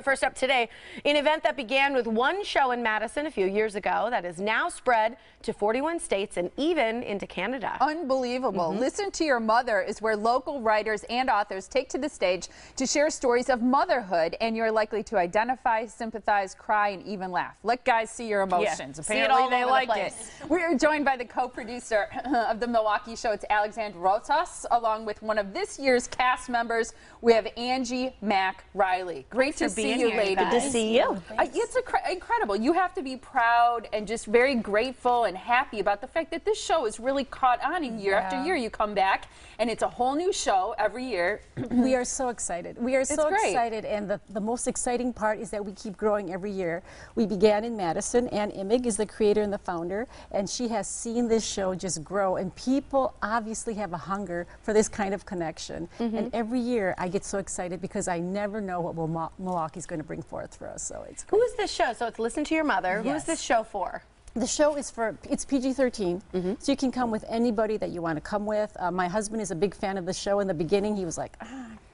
First up today, an event that began with one show in Madison a few years ago that is now spread to 41 states and even into Canada. Unbelievable. Listen to Your Mother is where local writers and authors take to the stage to share stories of motherhood, and you're likely to identify, sympathize, cry, and even laugh. Let guys see your emotions. Apparently they like it. We are joined by the co-producer of the Milwaukee show. It's Alexandra Rosas, along with one of this year's cast members. We have Angie Mack Reilly. Great to see you, ladies. Good to see you. It's incredible. You have to be proud and just very grateful and happy about the fact that this show is really caught on, and year after year you come back and it's a whole new show every year. We are so excited. We are so excited, and the most exciting part is that we keep growing every year. We began in Madison, and Imig is the creator and the founder, and she has seen this show just grow, and people obviously have a hunger for this kind of connection. And every year I get so excited because I never know what Milwaukee's going to bring forth for us. So it's great. Who is this show? So it's Listen to Your Mother. Who is this show for? The show is it's PG-13, so you can come with anybody that you want to come with. My husband is a big fan of the show. In the beginning, he was like,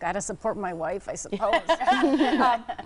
gotta support my wife, I suppose.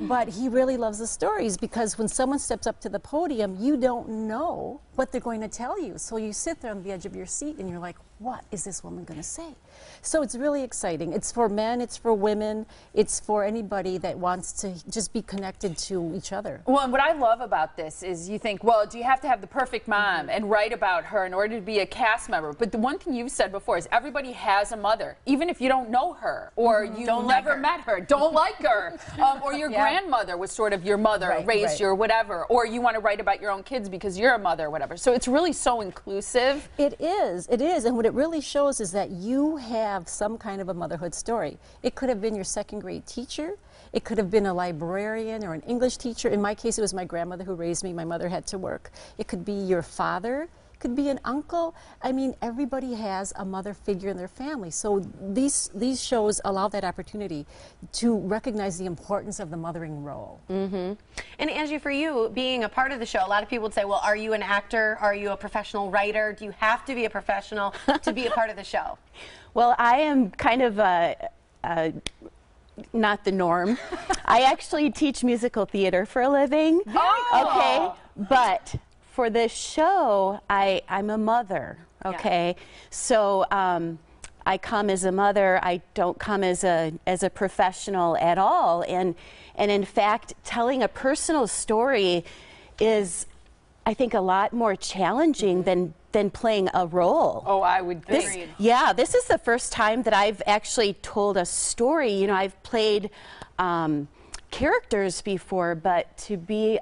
But he really loves the stories, because when someone steps up to the podium, you don't know what they're going to tell you. So you sit there on the edge of your seat and you're like, what is this woman going to say? So it's really exciting. It's for men, it's for women, it's for anybody that wants to just be connected to each other. Well, and what I love about this is you think, well, do you have to have the perfect mom and write about her in order to be a cast member? But the one thing you've said before is everybody has a mother, even if you don't know her or you never met her, don't like her, or your grandmother was sort of your mother, raised you or whatever, or you want to write about your own kids because you're a mother or whatever. So it's really so inclusive. It is, and what it really shows is that you have some kind of a motherhood story. It could have been your second grade teacher, it could have been a librarian or an English teacher. In my case, it was my grandmother who raised me. My mother had to work. It could be your father, it could be an uncle. I mean, everybody has a mother figure in their family. So these shows allow that opportunity to recognize the importance of the mothering role. And Angie, for you, being a part of the show, a lot of people would say, well, are you an actor? Are you a professional writer? Do you have to be a professional to be a part of the show? Well, I am kind of not the norm. I actually teach musical theater for a living. Okay, but for this show, I'm a mother. Okay, so I come as a mother. I don't come as a professional at all. And in fact, telling a personal story is, I think, a lot more challenging than playing a role. Oh, I would think. This is the first time that I've actually told a story. You know, I've played characters before, but to be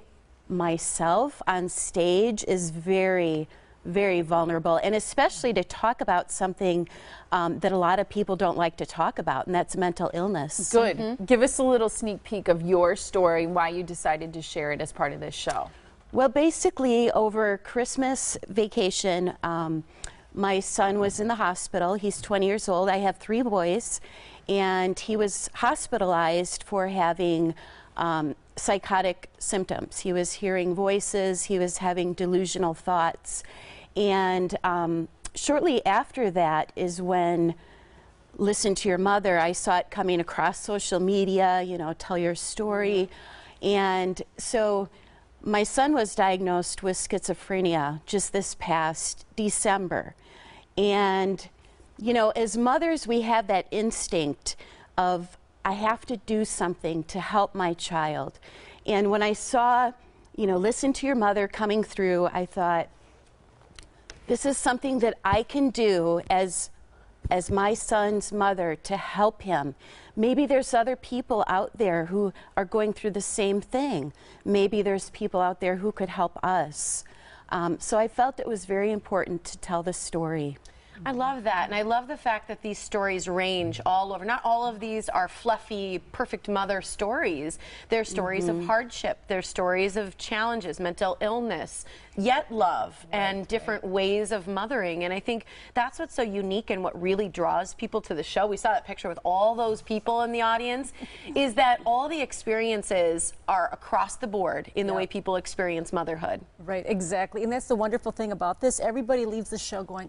myself on stage is very, very vulnerable, and especially to talk about something that a lot of people don't like to talk about, and that's mental illness. Good. Give us a little sneak peek of your story, why you decided to share it as part of this show. Well, basically, over Christmas vacation, my son was in the hospital. He's 20 years old. I have 3 boys, and he was hospitalized for having psychotic symptoms. He was hearing voices, he was having delusional thoughts, and shortly after that is when Listen to Your Mother, I saw it coming across social media, you know, tell your story. And so my son was diagnosed with schizophrenia just this past December. And, you know, as mothers, we have that instinct of, I have to do something to help my child. And when I saw, you know, Listen to Your Mother coming through, I thought, this is something that I can do as my son's mother to help him. Maybe there's other people out there who are going through the same thing. Maybe there's people out there who could help us. So I felt it was very important to tell the story. I love that, and I love the fact that these stories range all over. Not all of these are fluffy, perfect mother stories. They're stories of hardship. They're stories of challenges, mental illness, yet love, and different ways of mothering. And I think that's what's so unique and what really draws people to the show. We saw that picture with all those people in the audience, is that all the experiences are across the board in the way people experience motherhood. Right, exactly. And that's the wonderful thing about this. Everybody leaves the show going,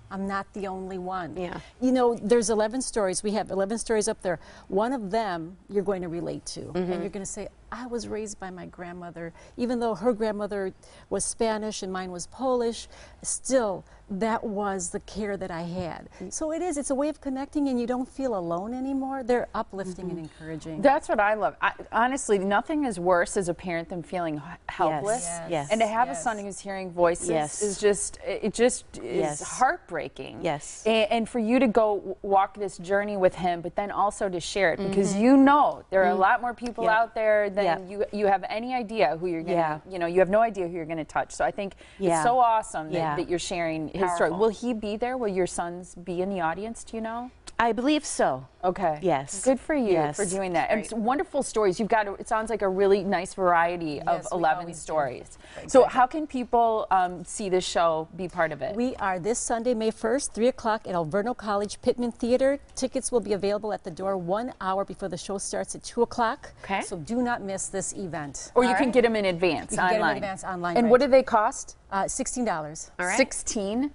I'm not the only one. Yeah. You know, there's 11 stories. We have 11 stories up there. One of them you're going to relate to. And you're going to say, I was raised by my grandmother. Even though her grandmother was Spanish and mine was Polish, still that was the care that I had. So it's a way of connecting, and you don't feel alone anymore. They're uplifting and encouraging. That's what I love. Honestly, nothing is worse as a parent than feeling helpless. Yes. And to have a son who's hearing voices is just, is heartbreaking. Yes. And for you to go walk this journey with him, but then also to share it, because you know there are a lot more people out there than you have any idea who you're going to, you know, you have no idea who you're going to touch. So I think it's so awesome that you're sharing his story. Will he be there? Will your sons be in the audience? Do you know? I believe so. Okay. Yes. Good for you for doing that. And it's wonderful stories. You've got, it sounds like a really nice variety of 11 stories. So how can people see this show, be part of it? We are this Sunday, May 1st, 3 o'clock at Alverno College Pittman Theater. Tickets will be available at the door 1 hour before the show starts at 2 o'clock. Okay. So do not miss this event. Or you can get them in advance You can get them in advance online. And what do they cost? $16. All right. 16?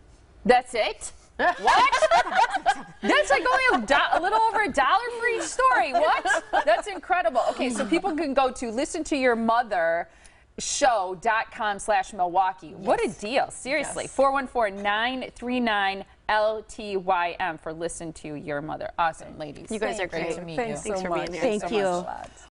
That's it? What? That's like only a little over $1 for each story. What? That's incredible. Okay, so people can go to listentoyourmothershow.com/Milwaukee. What a deal. Seriously. 414-939-LTYM for Listen to Your Mother. Awesome, ladies. You guys are great. Thanks Thanks so for much. being here. Thank you.